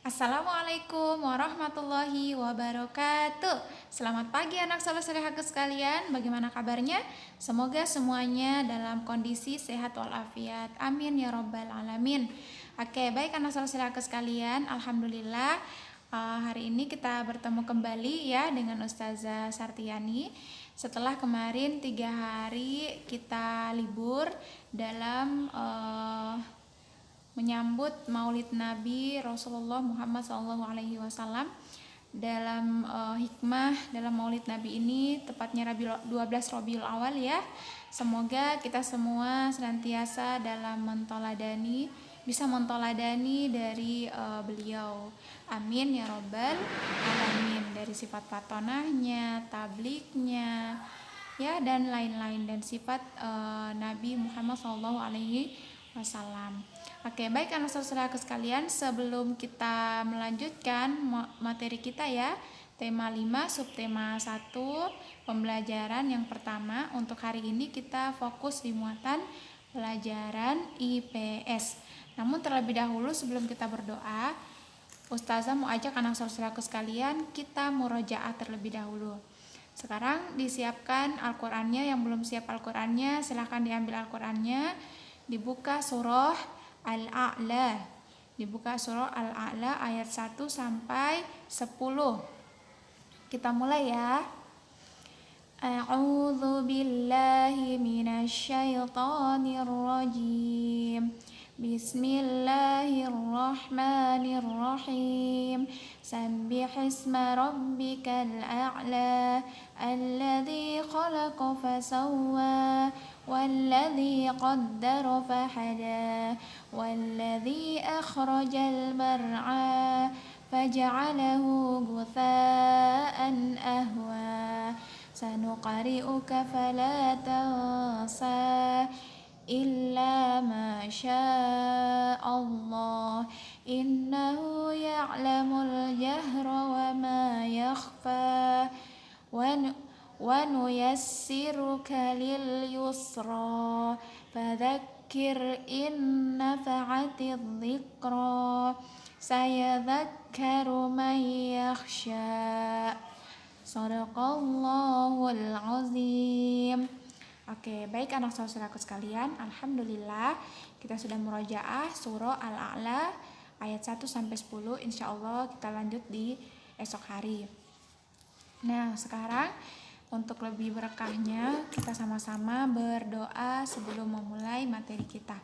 Assalamualaikum warahmatullahi wabarakatuh. Selamat pagi anak soleh solehahku sekalian. Bagaimana kabarnya? Semoga semuanya dalam kondisi sehat walafiat. Amin ya robbal alamin. Oke, baik anak soleh solehahku sekalian. Alhamdulillah hari ini kita bertemu kembali ya dengan Ustazah Sartiani. Setelah kemarin 3 hari kita libur dalam menyambut Maulid Nabi Rasulullah Muhammad SAW. Dalam hikmah dalam Maulid Nabi ini tepatnya 12 Rabiul Awal ya. Semoga kita semua senantiasa dalam bisa mentoladani dari beliau. Amin ya robbal alamin. Dari sifat patonahnya, tabliknya, ya dan lain-lain, dan sifat Nabi Muhammad SAW. Oke, baik anak saudara sekalian, sebelum kita melanjutkan materi kita ya, tema 5 subtema 1 pembelajaran yang pertama untuk hari ini kita fokus di muatan pelajaran IPS. Namun terlebih dahulu sebelum kita berdoa, Ustazah mau ajak anak saudaraku sekalian kita murojaah terlebih dahulu. Sekarang disiapkan Al-Qur'annya, yang belum siap Al-Qur'annya silahkan diambil Al-Qur'annya, dibuka surah Al-A'la. Dibuka surah Al-A'la ayat 1 sampai 10. Kita mulai ya. A'udzu billahi minasyaitonir rajim. Bismillahirrahmanirrahim. Sabbihisma rabbikal a'la alladzi khalaqa fasawwa والذي قدر فهدى والذي أخرج المرعى فجعله غثاء أهوى سنقرئك فلا تنسى إلا ما شاء الله إنه يعلم الجهر وما يخفى وَنُيَسِّرُكَ لِلْيُسْرَى فَذَكِّرْ إِن نَّفَعَتِ الذِّكْرَى سَيَذَّكَّرُ مَن يَخْشَى Shadaqallahul azim. Oke, baik anak saudaraku sekalian, alhamdulillah kita sudah murojaah surah Al-A'la ayat 1 sampai 10. Insyaallah kita lanjut di esok hari. Nah, sekarang untuk lebih berkahnya, kita sama-sama berdoa sebelum memulai materi kita.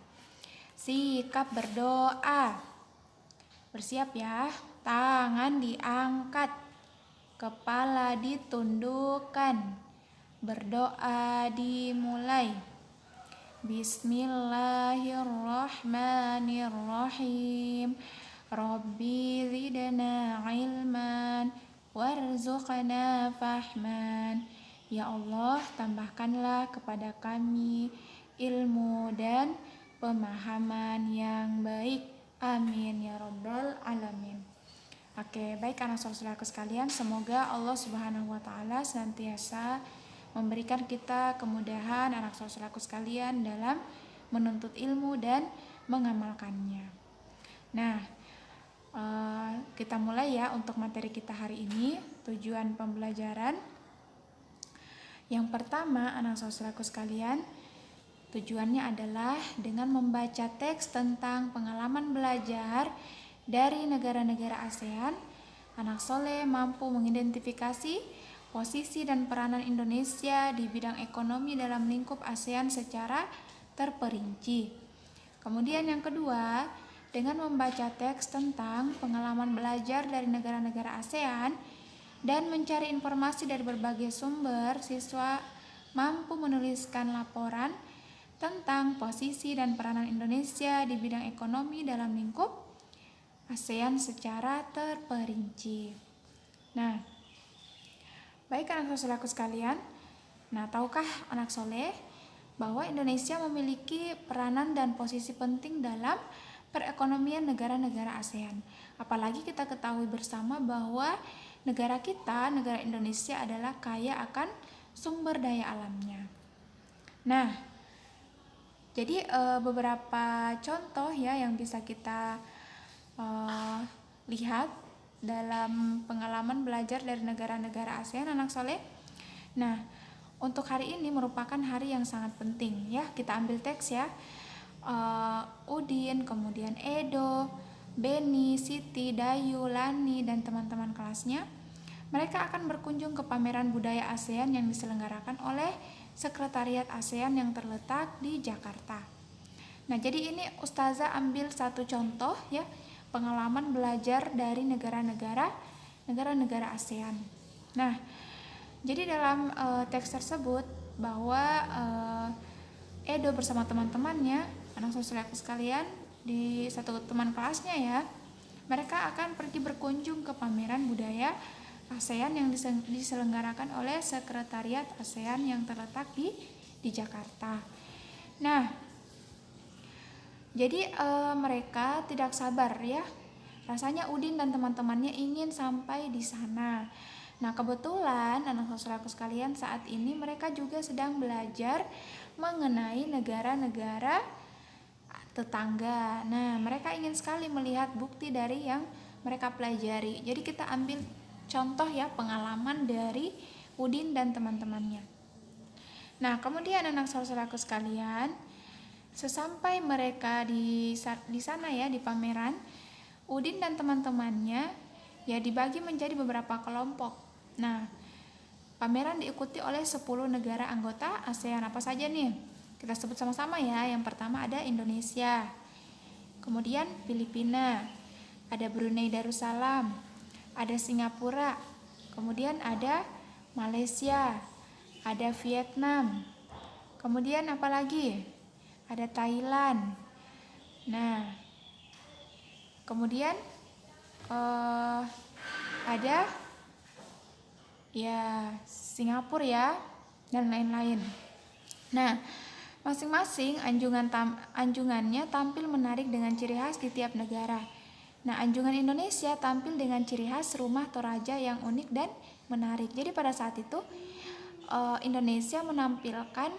Sikap berdoa. Bersiap ya. Tangan diangkat, kepala ditundukkan. Berdoa dimulai. Bismillahirrahmanirrahim. Rabbi zidna ilman warzuqna fahman. Ya Allah, tambahkanlah kepada kami ilmu dan pemahaman yang baik. Amin ya rabbal alamin. Oke, baik anak saudaraku sekalian, semoga Allah Subhanahu wa taala senantiasa memberikan kita kemudahan anak saudaraku sekalian dalam menuntut ilmu dan mengamalkannya. Nah, kita mulai ya untuk materi kita hari ini. Tujuan pembelajaran yang pertama, anak saudaraku sekalian, tujuannya adalah dengan membaca teks tentang pengalaman belajar dari negara-negara ASEAN, anak soleh mampu mengidentifikasi posisi dan peranan Indonesia di bidang ekonomi dalam lingkup ASEAN secara terperinci. Kemudian yang kedua, dengan membaca teks tentang pengalaman belajar dari negara-negara ASEAN dan mencari informasi dari berbagai sumber, siswa mampu menuliskan laporan tentang posisi dan peranan Indonesia di bidang ekonomi dalam lingkup ASEAN secara terperinci. Nah, baik anak saudaraku sekalian, tahukah anak soleh bahwa Indonesia memiliki peranan dan posisi penting dalam perekonomian negara-negara ASEAN. Apalagi kita ketahui bersama bahwa negara kita, negara Indonesia adalah kaya akan sumber daya alamnya. Nah, jadi beberapa contoh ya yang bisa kita lihat dalam pengalaman belajar dari negara-negara ASEAN anak soleh. Nah, untuk hari ini merupakan hari yang sangat penting ya. Kita ambil teks ya. Udin, kemudian Edo, Beni, Siti, Dayu, Lani, dan teman-teman kelasnya. Mereka akan berkunjung ke pameran budaya ASEAN yang diselenggarakan oleh Sekretariat ASEAN yang terletak di Jakarta. Nah, jadi ini Ustazah ambil satu contoh ya, pengalaman belajar dari negara-negara ASEAN. Nah, jadi dalam teks tersebut bahwa Edo bersama teman-temannya, anak saudaraku sekalian, di satu teman kelasnya ya, mereka akan pergi berkunjung ke pameran budaya ASEAN yang diselenggarakan oleh Sekretariat ASEAN yang terletak di Jakarta. Nah, jadi mereka tidak sabar ya. Rasanya Udin dan teman-temannya ingin sampai di sana. Nah, kebetulan anak saudaraku sekalian, saat ini mereka juga sedang belajar mengenai negara-negara tetangga. Nah, mereka ingin sekali melihat bukti dari yang mereka pelajari. Jadi kita ambil contoh ya, pengalaman dari Udin dan teman-temannya. Nah, kemudian anak saudaraku sekalian, sesampai mereka di sana ya, di pameran, Udin dan teman-temannya ya dibagi menjadi beberapa kelompok. Nah, pameran diikuti oleh 10 negara anggota ASEAN. Apa saja nih? Kita sebut sama-sama ya. Yang pertama ada Indonesia, kemudian Filipina, ada Brunei Darussalam, ada Singapura, kemudian ada Malaysia, ada Vietnam, kemudian apa lagi? Ada Thailand. Nah, kemudian ada ya Singapura ya, dan lain-lain. Nah, masing-masing anjungannya tampil menarik dengan ciri khas di tiap negara. Nah, anjungan Indonesia tampil dengan ciri khas rumah Toraja yang unik dan menarik. Jadi pada saat itu Indonesia menampilkan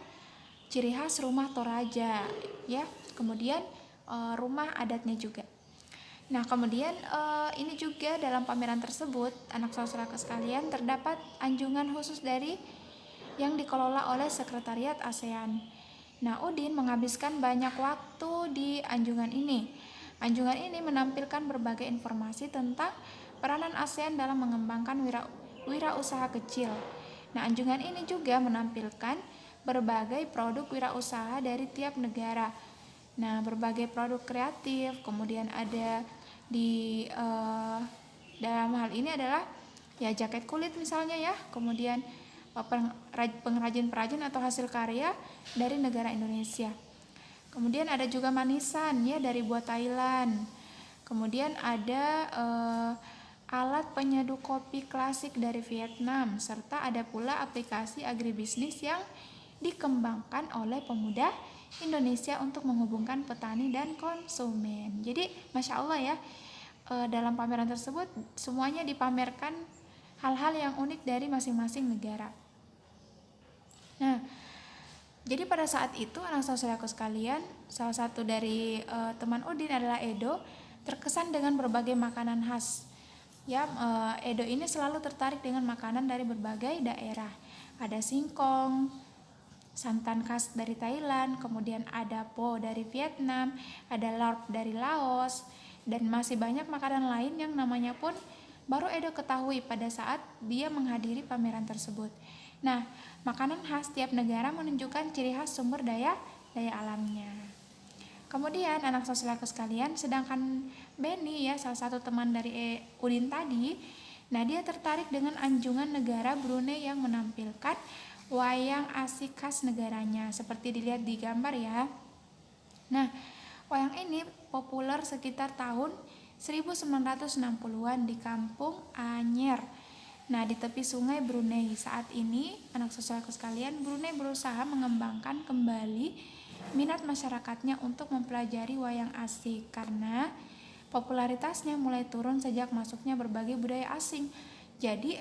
ciri khas rumah Toraja ya, kemudian rumah adatnya juga. Nah, kemudian ini juga dalam pameran tersebut, anak saudara sekalian, terdapat anjungan khusus dari yang dikelola oleh Sekretariat ASEAN. Nah, Udin menghabiskan banyak waktu di anjungan ini. Anjungan ini menampilkan berbagai informasi tentang peranan ASEAN dalam mengembangkan wirausaha kecil. Nah, anjungan ini juga menampilkan berbagai produk wirausaha dari tiap negara. Nah, berbagai produk kreatif, kemudian ada di dalam hal ini adalah ya jaket kulit misalnya ya, kemudian pengrajin-perajin atau hasil karya dari negara Indonesia. Kemudian ada juga manisan ya dari buat Thailand. Kemudian ada alat penyeduh kopi klasik dari Vietnam, serta ada pula aplikasi agribisnis yang dikembangkan oleh pemuda Indonesia untuk menghubungkan petani dan konsumen. Jadi Masya Allah ya, dalam pameran tersebut semuanya dipamerkan hal-hal yang unik dari masing-masing negara. Nah, jadi pada saat itu anak saudaraku sekalian, salah satu dari teman Udin adalah Edo, terkesan dengan berbagai makanan khas. Ya, Edo ini selalu tertarik dengan makanan dari berbagai daerah. Ada singkong, santan khas dari Thailand, kemudian ada po dari Vietnam, ada larp dari Laos, dan masih banyak makanan lain yang namanya pun baru Edo ketahui pada saat dia menghadiri pameran tersebut. Nah, makanan khas tiap negara menunjukkan ciri khas sumber daya alamnya. Kemudian anak saudaraku sekalian, sedangkan Beni ya, salah satu teman dari Udin tadi, nah dia tertarik dengan anjungan negara Brunei yang menampilkan wayang asik khas negaranya, seperti dilihat di gambar ya. Nah, wayang ini populer sekitar tahun 1960-an di kampung Anyer. Nah, di tepi sungai Brunei. Saat ini, anak saudaraku sekalian, Brunei berusaha mengembangkan kembali minat masyarakatnya untuk mempelajari wayang asik karena popularitasnya mulai turun sejak masuknya berbagai budaya asing. Jadi,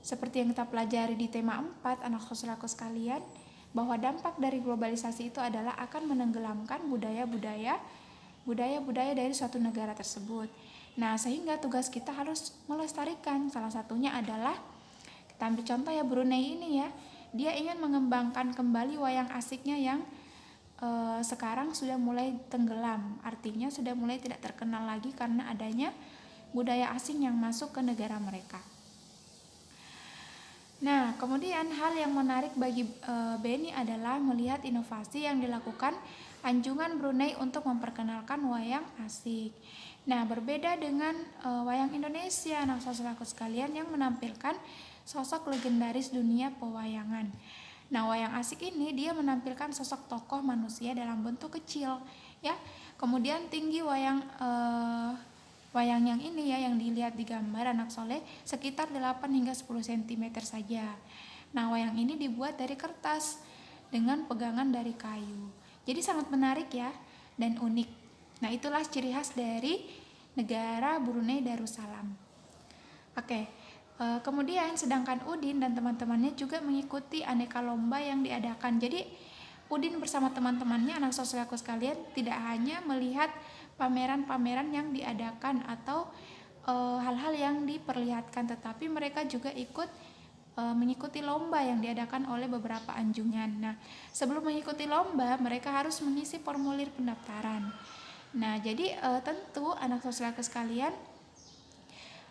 seperti yang kita pelajari di tema 4, anak saudaraku sekalian, bahwa dampak dari globalisasi itu adalah akan menenggelamkan budaya-budaya dari suatu negara tersebut. Nah, sehingga tugas kita harus melestarikan. Salah satunya adalah kita ambil contoh ya Brunei ini ya. Dia ingin mengembangkan kembali wayang asiknya yang sekarang sudah mulai tenggelam. Artinya sudah mulai tidak terkenal lagi karena adanya budaya asing yang masuk ke negara mereka. Nah, kemudian hal yang menarik bagi Beni adalah melihat inovasi yang dilakukan Anjungan Brunei untuk memperkenalkan wayang asik. Nah, berbeda dengan wayang Indonesia, anak saudaraku sekalian, yang menampilkan sosok legendaris dunia pewayangan. Nah, wayang asik ini dia menampilkan sosok tokoh manusia dalam bentuk kecil, ya. Kemudian tinggi wayang yang ini ya yang dilihat di gambar anak soleh sekitar 8 hingga 10 cm saja. Nah, wayang ini dibuat dari kertas dengan pegangan dari kayu. Jadi sangat menarik ya dan unik. Nah, itulah ciri khas dari negara Brunei Darussalam. Oke, kemudian sedangkan Udin dan teman-temannya juga mengikuti aneka lomba yang diadakan. Jadi Udin bersama teman-temannya, anak saudaraku sekalian, tidak hanya melihat pameran-pameran yang diadakan atau hal-hal yang diperlihatkan, tetapi mereka juga ikut mengikuti lomba yang diadakan oleh beberapa anjungan. Nah, sebelum mengikuti lomba, mereka harus mengisi formulir pendaftaran. Nah, jadi tentu anak saudaraku sekalian,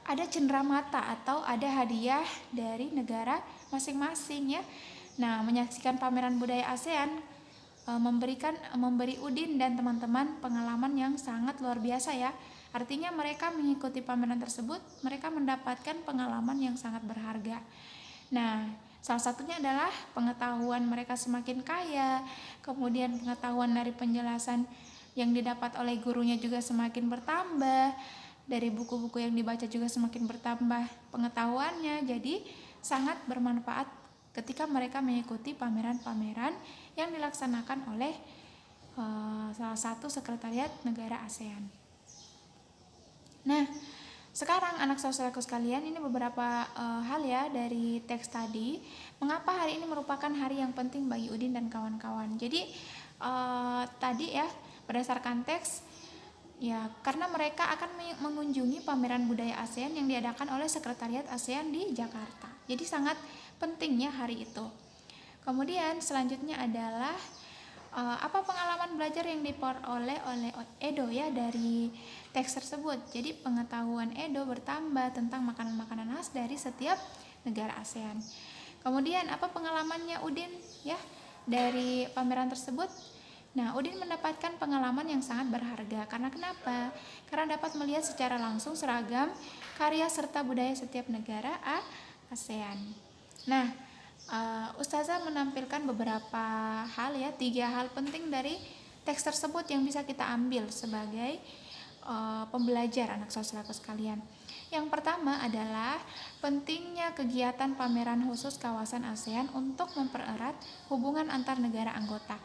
ada cenderamata atau ada hadiah dari negara masing-masing ya. Nah, menyaksikan pameran budaya ASEAN memberi Udin dan teman-teman pengalaman yang sangat luar biasa ya. Artinya mereka mengikuti pameran tersebut, mereka mendapatkan pengalaman yang sangat berharga. Nah, salah satunya adalah pengetahuan mereka semakin kaya, kemudian pengetahuan dari penjelasan yang didapat oleh gurunya juga semakin bertambah, dari buku-buku yang dibaca juga semakin bertambah pengetahuannya. Jadi sangat bermanfaat ketika mereka mengikuti pameran-pameran yang dilaksanakan oleh salah satu sekretariat negara ASEAN. Nah, sekarang anak saudaraku sekalian, ini beberapa hal ya dari teks tadi. Mengapa hari ini merupakan hari yang penting bagi Udin dan kawan-kawan? Jadi tadi ya berdasarkan teks ya, karena mereka akan mengunjungi pameran budaya ASEAN yang diadakan oleh sekretariat ASEAN di Jakarta. Jadi sangat pentingnya hari itu. Kemudian selanjutnya adalah apa pengalaman belajar yang diperoleh oleh Edo ya dari teks tersebut. Jadi pengetahuan Edo bertambah tentang makanan-makanan khas dari setiap negara ASEAN. Kemudian apa pengalamannya Udin ya dari pameran tersebut? Nah, Udin mendapatkan pengalaman yang sangat berharga. Karena kenapa? Karena dapat melihat secara langsung seragam karya serta budaya setiap negara ASEAN. Nah, Ustazah menampilkan beberapa hal ya, 3 hal penting dari teks tersebut yang bisa kita ambil sebagai pembelajar anak saudaraku sekalian. Yang pertama adalah pentingnya kegiatan pameran khusus kawasan ASEAN untuk mempererat hubungan antar negara anggota.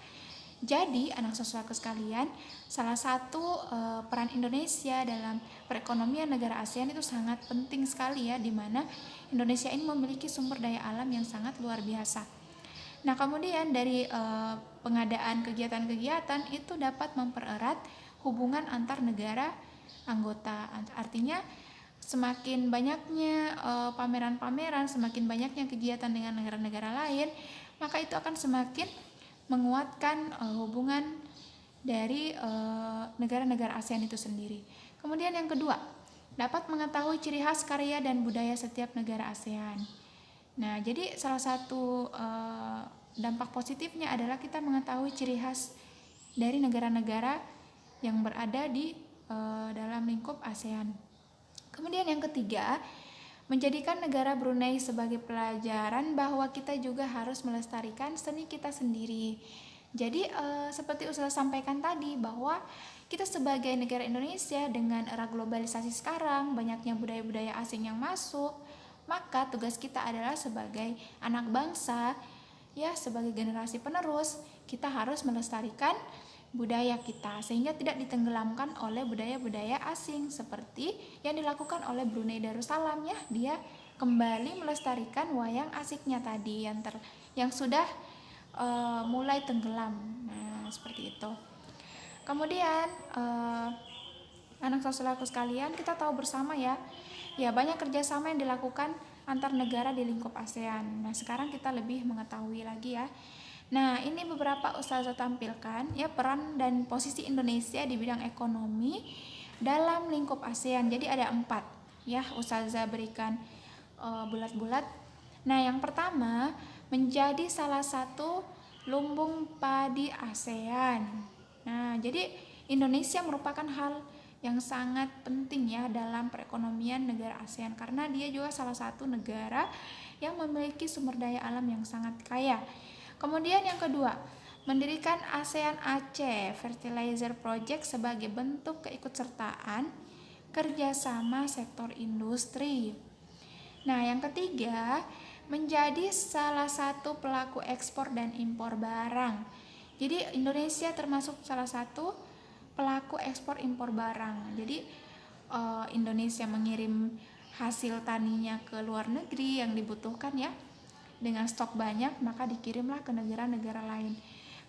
Jadi anak saudaraku sekalian, salah satu peran Indonesia dalam perekonomian negara ASEAN itu sangat penting sekali ya, di mana Indonesia ini memiliki sumber daya alam yang sangat luar biasa. Nah, kemudian dari pengadaan kegiatan-kegiatan itu dapat mempererat hubungan antar negara anggota. Artinya semakin banyaknya pameran-pameran, semakin banyaknya kegiatan dengan negara-negara lain, maka itu akan semakin menguatkan hubungan dari negara-negara ASEAN itu sendiri. Kemudian yang kedua, dapat mengetahui ciri khas karya dan budaya setiap negara ASEAN. Nah, jadi salah satu dampak positifnya adalah kita mengetahui ciri khas dari negara-negara yang berada di dalam lingkup ASEAN. Kemudian yang ketiga, menjadikan negara Brunei sebagai pelajaran bahwa kita juga harus melestarikan seni kita sendiri. Jadi seperti Ustazah sampaikan tadi, bahwa kita sebagai negara Indonesia dengan era globalisasi sekarang, banyaknya budaya-budaya asing yang masuk, maka tugas kita adalah sebagai anak bangsa, ya sebagai generasi penerus, kita harus melestarikan budaya kita sehingga tidak ditenggelamkan oleh budaya-budaya asing seperti yang dilakukan oleh Brunei Darussalam ya. Dia kembali melestarikan wayang asiknya tadi yang sudah mulai tenggelam. Nah, seperti itu. Kemudian Anak sosialku sekalian, kita tahu bersama ya, banyak kerjasama yang dilakukan antar negara di lingkup ASEAN. Nah, sekarang kita lebih mengetahui lagi ya. Nah, ini beberapa ustazah tampilkan ya peran dan posisi Indonesia di bidang ekonomi dalam lingkup ASEAN. Jadi ada 4 ya, ustazah berikan bulat-bulat. Nah, yang pertama, menjadi salah satu lumbung padi ASEAN. Nah, jadi Indonesia merupakan hal yang sangat penting ya dalam perekonomian negara ASEAN, karena dia juga salah satu negara yang memiliki sumber daya alam yang sangat kaya. Kemudian yang kedua, mendirikan ASEAN Aceh Fertilizer Project sebagai bentuk keikutsertaan kerjasama sektor industri. Nah, yang ketiga, menjadi salah satu pelaku ekspor dan impor barang. Jadi Indonesia termasuk salah satu pelaku ekspor impor barang. Jadi Indonesia mengirim hasil taninya ke luar negeri yang dibutuhkan ya. Dengan stok banyak, maka dikirimlah ke negara-negara lain.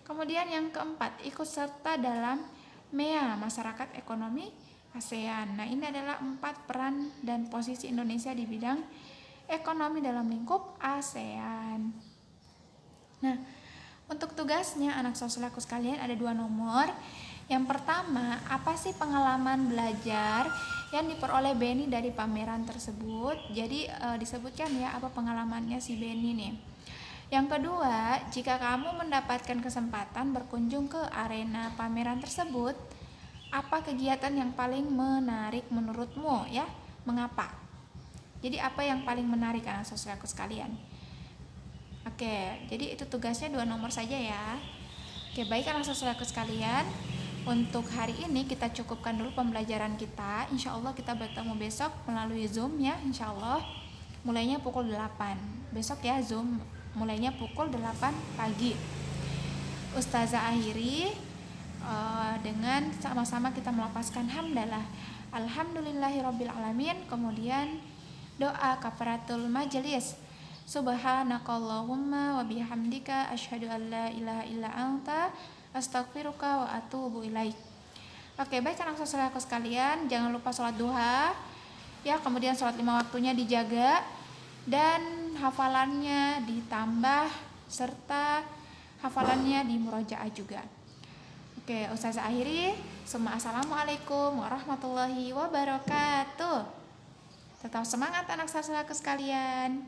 Kemudian yang keempat, ikut serta dalam MEA, Masyarakat Ekonomi ASEAN. Nah, ini adalah 4 peran dan posisi Indonesia di bidang ekonomi dalam lingkup ASEAN. Nah, untuk tugasnya anak sosialku sekalian ada 2 nomor. Yang pertama, apa sih pengalaman belajar yang diperoleh Beni dari pameran tersebut? Jadi disebutkan ya apa pengalamannya si Beni nih. Yang kedua, jika kamu mendapatkan kesempatan berkunjung ke arena pameran tersebut, apa kegiatan yang paling menarik menurutmu ya? Mengapa? Jadi apa yang paling menarik anak sosialku sekalian? Oke, jadi itu tugasnya 2 nomor saja ya. Oke, baik anak sosialku sekalian. Untuk hari ini kita cukupkan dulu pembelajaran kita. Insya Allah kita bertemu besok melalui Zoom ya, insya Allah. Mulainya pukul 8. Besok ya Zoom, mulainya pukul 8 pagi. Ustazah akhiri dengan sama-sama kita melafazkan hamdalah. Alhamdulillahirabbil alamin. Kemudian doa kafaratul majelis. Subhanakallahumma wa bihamdika asyhadu an la ilaha illa anta astaghfiruka wa atubu ilaik. Oke, baik anak sosialku sekalian, jangan lupa sholat duha ya, kemudian sholat 5 waktunya dijaga dan hafalannya ditambah serta hafalannya di murojaah juga. Oke, ustazah akhiri. Semua assalamualaikum warahmatullahi wabarakatuh. Tetap semangat anak sosialku sekalian.